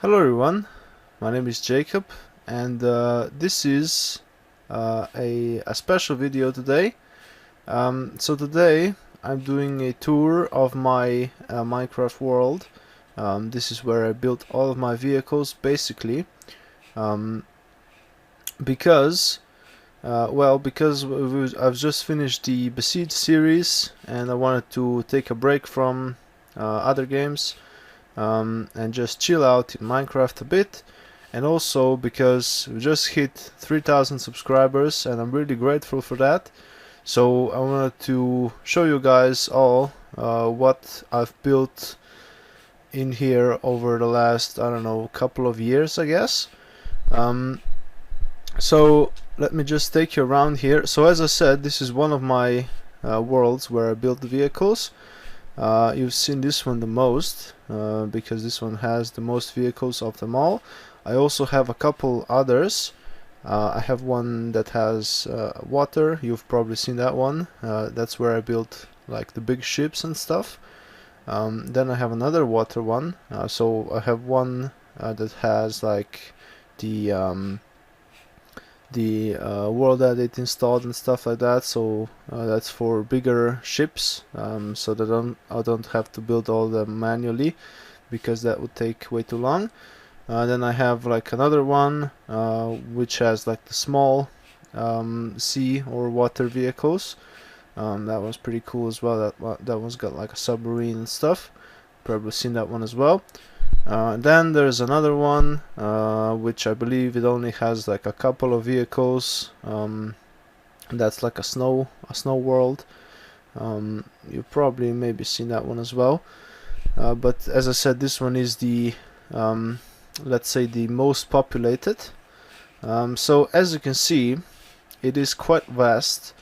Hello everyone, my name is Jacob, and this is a special video today. So today I'm doing a tour of my Minecraft world. This is where I built all of my vehicles basically, um, because I've just finished the Besiege series and I wanted to take a break from other games. And just chill out in Minecraft a bit, and also because we just hit 3,000 subscribers and I'm really grateful for that. So I wanted to show you guys all what I've built in here over the last, I don't know, couple of years, I guess. So let me just take you around here. So as I said, this is one of my worlds where I build the vehicles. You've seen this one the most because this one has the most vehicles of them all. I also have a couple others. I have one that has water. You've probably seen that one. That's where I built like the big ships and stuff. Then I have another water one. So I have one that has like the world edit installed and stuff like that, so that's for bigger ships, so that I don't have to build all them manually because that would take way too long. Then I have like another one which has like the small sea or water vehicles. That was pretty cool as well. That one's got like a submarine and stuff. Probably seen that one as well. Then there's another one which I believe it only has like a couple of vehicles. That's like a snow world. You've probably maybe seen that one as well. But as I said, this one is the let's say the most populated. So as you can see, it is quite vast.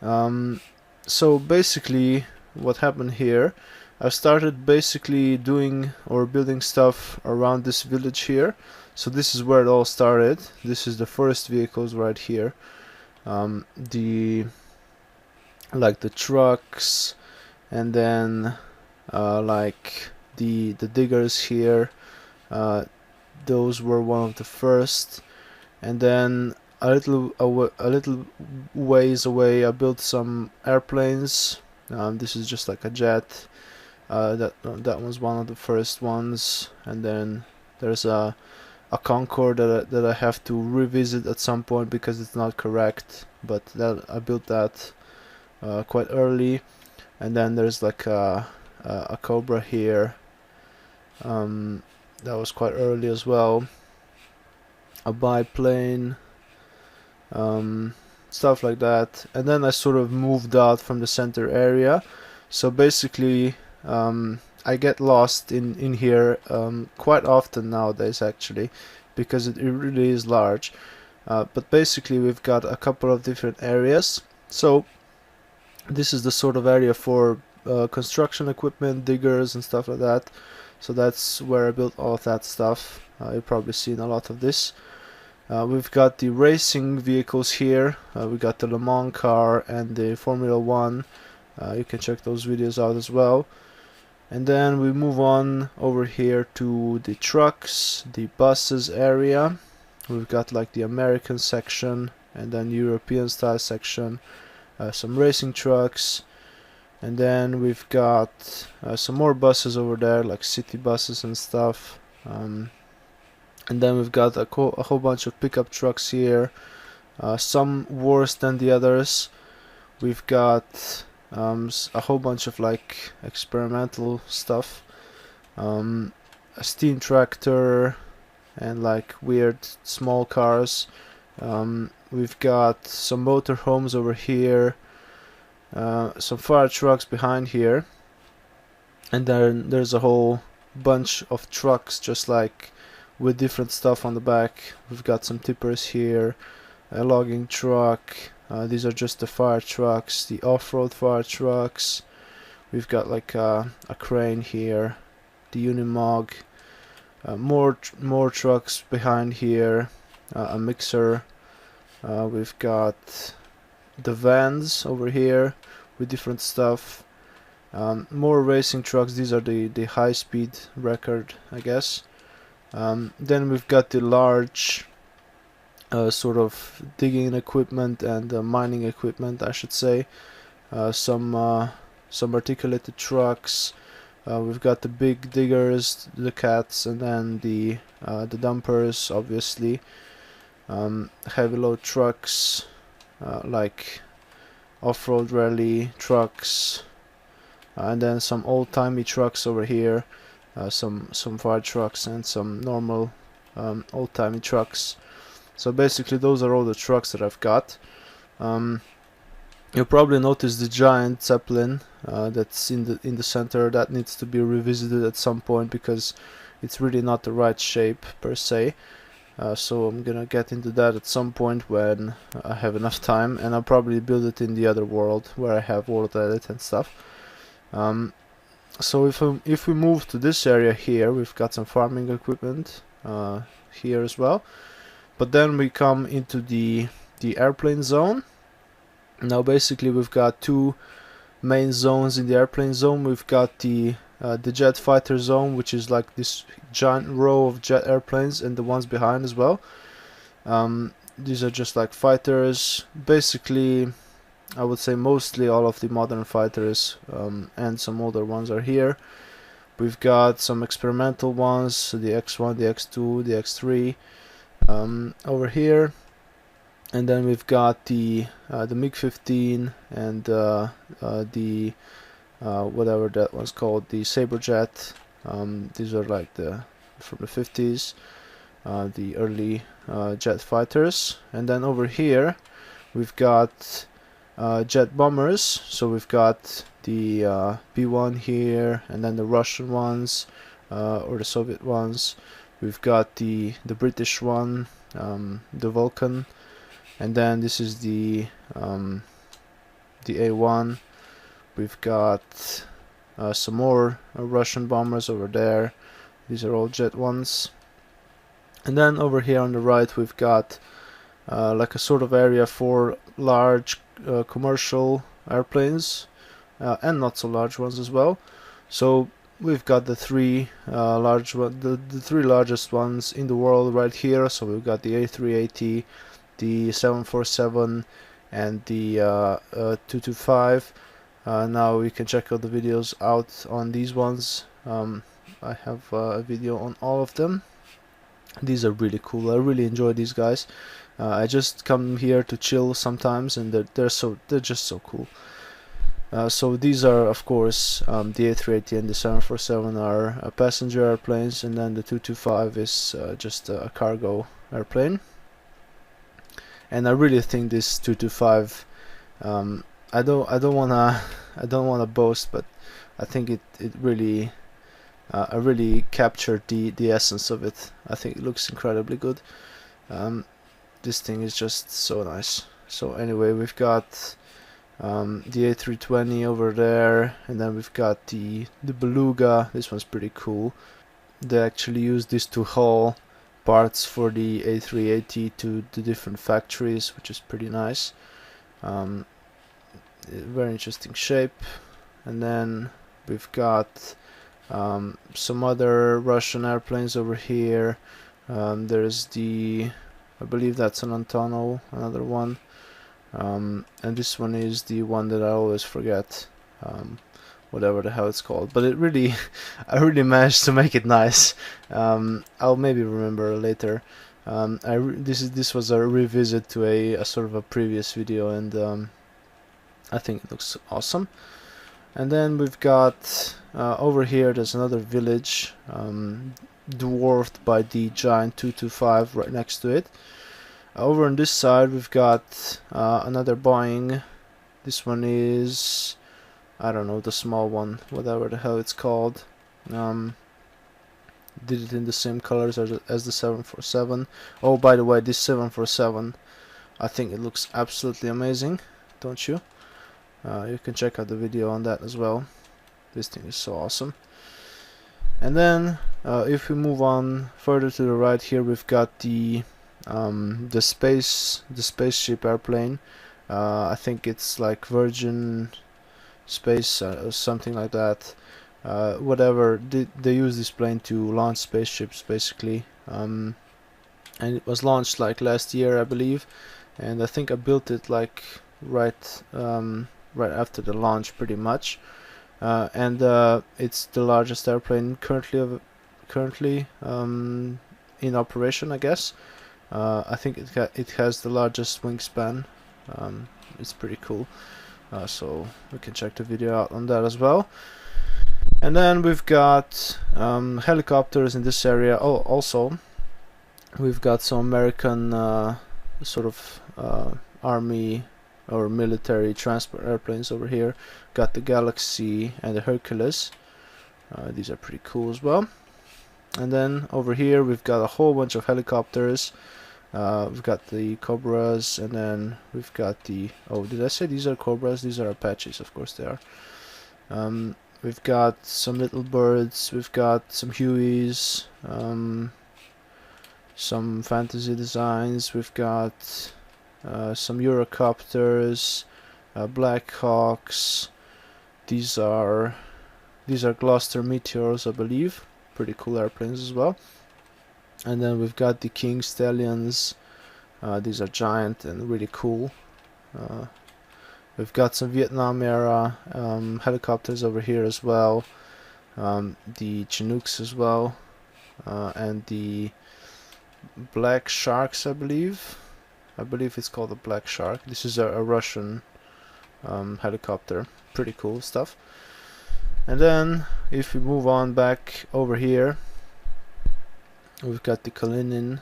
So basically what happened here, I started basically doing or building stuff around this village here. So this is where it all started. This is the first vehicles right here. The trucks, and then like the diggers here. Those were one of the first, and then a little ways away I built some airplanes. This is just like a jet. That was one of the first ones, and then there's a Concorde that I have to revisit at some point because it's not correct, but that I built that quite early. And then there's like a Cobra here, that was quite early as well. A biplane, stuff like that. And then I sort of moved out from the center area, so basically I get lost in here quite often nowadays actually, because it really is large. But basically we've got a couple of different areas. So this is the sort of area for construction equipment, diggers and stuff like that. So that's where I built all of that stuff. You've probably seen a lot of this. We've got the racing vehicles here. We got the Le Mans car and the Formula 1. You can check those videos out as well. And then we move on over here to the trucks, the buses area. We've got like the American section and then European style section, some racing trucks, and then we've got some more buses over there, like city buses and stuff. And then we've got a whole bunch of pickup trucks here, some worse than the others. We've got a whole bunch of like experimental stuff, a steam tractor, and like weird small cars. We've got some motorhomes over here, some fire trucks behind here, and then there's a whole bunch of trucks just like with different stuff on the back. We've got some tippers here, a logging truck. These are just the fire trucks, the off-road fire trucks. We've got like a crane here, the Unimog, more trucks behind here, a mixer. We've got the vans over here with different stuff. More racing trucks. These are the high-speed record, I guess. Then we've got the large sort of digging equipment and mining equipment, I should say. Some articulated trucks. We've got the big diggers, the cats, and then the dumpers, obviously. Heavy load trucks, like off-road rally trucks, and then some old-timey trucks over here. Some fire trucks and some normal old-timey trucks. So basically those are all the trucks that I've got. You'll probably notice the giant Zeppelin that's in the center. That needs to be revisited at some point because it's really not the right shape per se. So I'm gonna get into that at some point when I have enough time, and I'll probably build it in the other world where I have World Edit and stuff. So if we move to this area here, we've got some farming equipment here as well. But then we come into the airplane zone. Now basically we've got two main zones in the airplane zone. We've got the jet fighter zone, which is like this giant row of jet airplanes, and the ones behind as well. These are just like fighters. Basically, I would say mostly all of the modern fighters and some older ones are here. We've got some experimental ones, so the X1, the X2, the X3 over here. And then we've got the MiG-15 and the whatever that was called, the Saberjet. These are like from the 50s, the early jet fighters. And then over here we've got jet bombers. So we've got the B-1 here, and then the Russian ones or the Soviet ones. We've got the British one, the Vulcan. And then this is the A1. We've got some more Russian bombers over there. These are all jet ones. And then over here on the right we've got like a sort of area for large commercial airplanes and not so large ones as well. So we've got the three the three largest ones in the world right here. So we've got the A380, the 747, and the 225. Now we can check out the videos out on these ones. I have a video on all of them. These are really cool. I really enjoy these guys. I just come here to chill sometimes, and they're just so cool. So these are, of course, the A380 and the 747 are passenger airplanes, and then the 225 is just a cargo airplane. And I really think this 225, I don't wanna boast, but I think it really I really captured the essence of it. I think it looks incredibly good. This thing is just so nice. So anyway, we've got the A320 over there, and then we've got the Beluga. This one's pretty cool. They actually use this to haul parts for the A380 to the different factories, which is pretty nice. Very interesting shape. And then we've got some other Russian airplanes over here. There's I believe that's an Antonov, another one. And this one is the one that I always forget, whatever the hell it's called, but it really I really managed to make it nice. I'll maybe remember later. This was a revisit to a sort of a previous video, and I think it looks awesome. And then we've got over here there's another village, dwarfed by the giant 225 right next to it. Over on this side we've got another Boeing. This one is, I don't know, the small one, whatever the hell it's called. Did it in the same colors as the 747. Oh, by the way, this 747, I think it looks absolutely amazing, don't you? You can check out the video on that as well. This thing is so awesome. And then if we move on further to the right here, we've got the spaceship airplane. I think it's like Virgin Space or something like that. whatever. They use this plane to launch spaceships, basically. And it was launched like last year, I believe, and I think I built it like right after the launch, pretty much. And it's the largest airplane currently in operation, I guess. I think it has the largest wingspan. It's pretty cool. So we can check the video out on that as well. And then we've got helicopters in this area. Oh, also we've got some American sort of army or military transport airplanes over here. Got the Galaxy and the Hercules. These are pretty cool as well. And then over here we've got a whole bunch of helicopters. We've got the Cobras, and then we've got the... Oh, did I say these are Cobras? These are Apaches, of course they are. We've got some Little Birds, we've got some Hueys, some Fantasy designs, we've got some Eurocopters, Black Hawks. These are Gloucester Meteors, I believe. Pretty cool airplanes as well. And then we've got the King Stallions. These are giant and really cool. We've got some Vietnam era helicopters over here as well. The Chinooks as well. And the Black Sharks, I believe. I believe it's called the Black Shark. This is a Russian helicopter. Pretty cool stuff. And then if we move on back over here, we've got the Kalinin,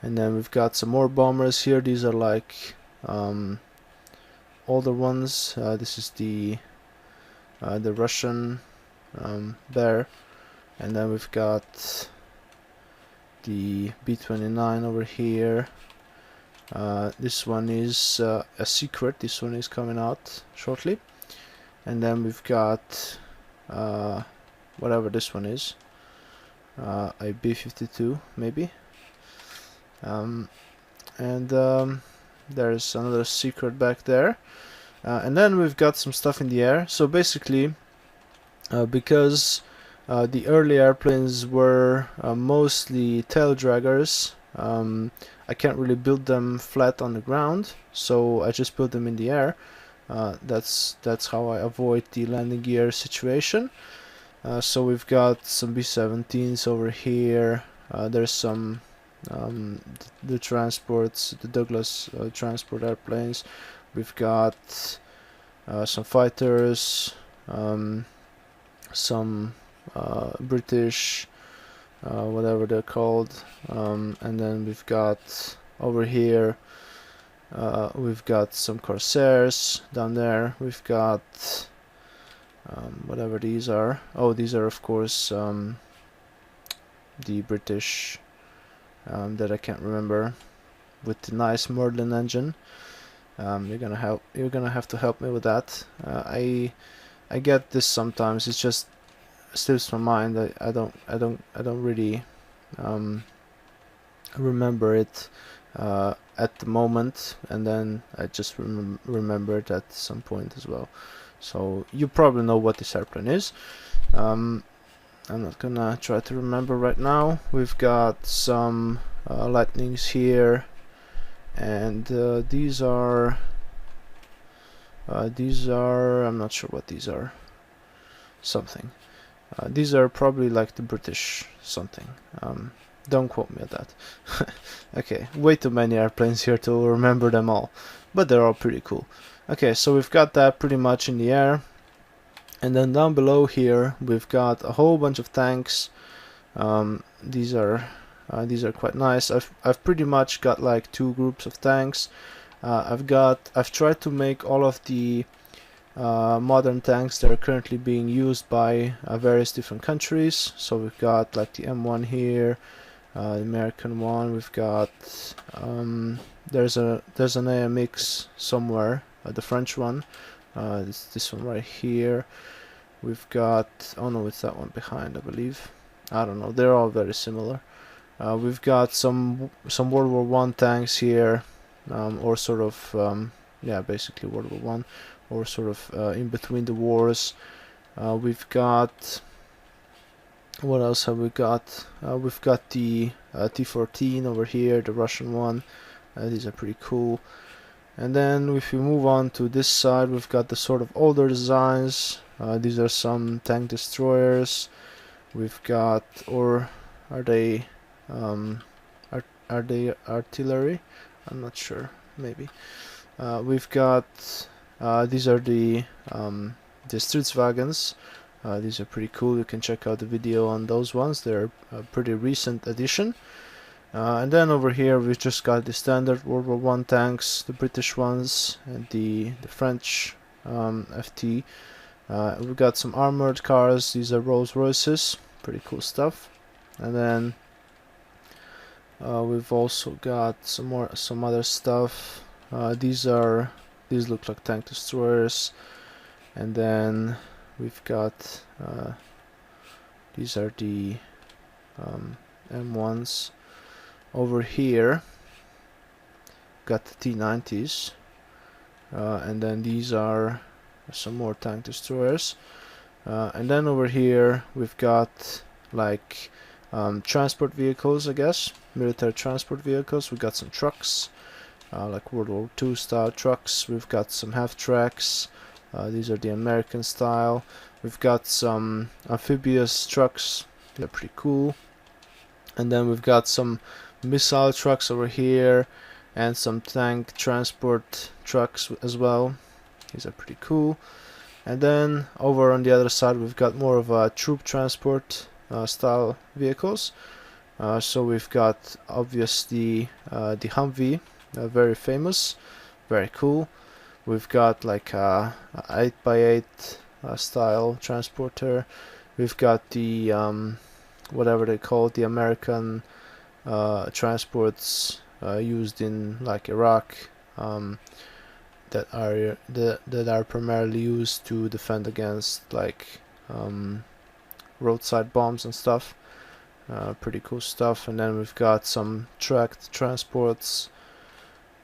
and then we've got some more bombers here. These are like older ones. This is the Russian Bear, and then we've got the B-29 over here. This one is a secret. This one is coming out shortly. And then we've got whatever this one is. A B-52 maybe. There's another secret back there. And then we've got some stuff in the air. So basically, because the early airplanes were mostly tail draggers, I can't really build them flat on the ground, so I just build them in the air. That's how I avoid the landing gear situation. So we've got some B-17s over here. There's some the transports, the Douglas transport airplanes. We've got some fighters, some British, whatever they're called, and then we've got over here, we've got some Corsairs down there. We've got whatever these are. Oh, these are of course the British that I can't remember, with the nice Merlin engine. You're gonna have to help me with that. I get this sometimes. It just slips my mind. I don't really remember it at the moment, and then I just remember it at some point as well. So you probably know what this airplane is. I'm not gonna try to remember right now. We've got some Lightnings here, and these are I'm not sure what these are. Something. These are probably like the British something. Don't quote me on that. Okay, way too many airplanes here to remember them all, but they're all pretty cool. Okay, so we've got that pretty much in the air, and then down below here we've got a whole bunch of tanks. These are quite nice. I've pretty much got like two groups of tanks. I've tried to make all of the modern tanks that are currently being used by various different countries. So we've got like the M1 here, the American one. We've got there's an AMX somewhere, the French one. This one right here. We've got, oh no, it's that one behind, I believe. I don't know. They're all very similar. We've got some World War I tanks here, or sort of yeah, basically World War I, or sort of in between the wars. We've got, what else have we got? We've got the T-14 over here, the Russian one. These are pretty cool. And then if we move on to this side, we've got the sort of older designs. These are some tank destroyers. We've got, or are they artillery? I'm not sure, maybe. We've got, these are the Stridswagens. These are pretty cool. You can check out the video on those ones. They're a pretty recent addition. And then over here we've just got the standard World War I tanks, the British ones, and the French FT. We've got some armored cars. These are Rolls Royces. Pretty cool stuff. And then we've also got some other stuff. These look like tank destroyers. And then we've got these are the M1s. Over here got the T90s, and then these are some more tank destroyers, and then over here we've got like transport vehicles, I guess, military transport vehicles. We've got some trucks, like World War II style trucks. We've got some half-tracks. These are the American style. We've got some amphibious trucks. They're pretty cool. And then we've got some missile trucks over here, and some tank transport trucks as well. These are pretty cool. And then over on the other side we've got more of a troop transport style vehicles. So we've got obviously the Humvee, very famous, very cool. We've got like a 8x8 style transporter. We've got the whatever they call it, the American transports used in like Iraq, that are primarily used to defend against like roadside bombs and stuff. Pretty cool stuff. And then we've got some tracked transports,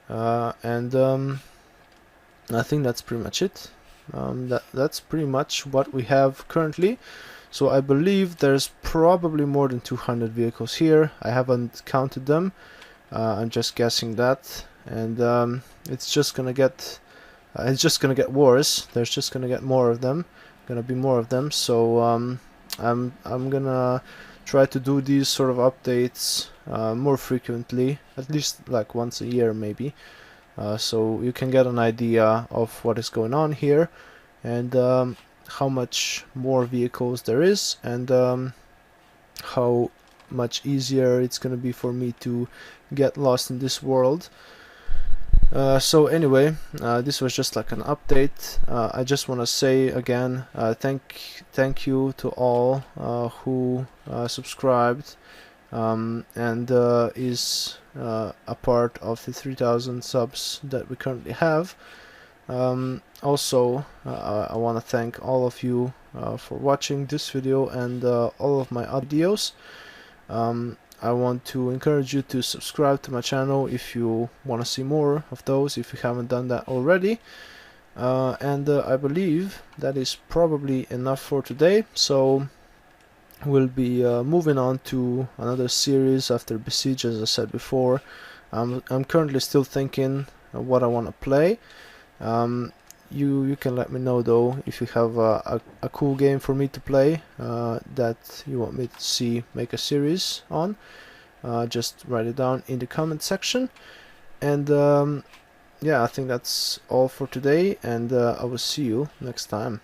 and I think that's pretty much it. That's pretty much what we have currently. So I believe there's probably more than 200 vehicles here. I haven't counted them. I'm just guessing that, and it's just gonna get worse. There's just gonna get more of them. Gonna be more of them. So I'm gonna try to do these sort of updates more frequently, at least like once a year maybe. So you can get an idea of what is going on here, and how much more vehicles there is, and how much easier it's gonna be for me to get lost in this world. So anyway, this was just like an update. I just want to say again, thank you to all who subscribed and is a part of the 3,000 subs that we currently have. Also, I want to thank all of you for watching this video and all of my other videos. I want to encourage you to subscribe to my channel if you want to see more of those, if you haven't done that already. And I believe that is probably enough for today. So we'll be moving on to another series after Besiege, as I said before. I'm currently still thinking what I want to play. You can let me know though if you have a cool game for me to play that you want me to see make a series on. Just write it down in the comment section. And yeah, I think that's all for today, and I will see you next time.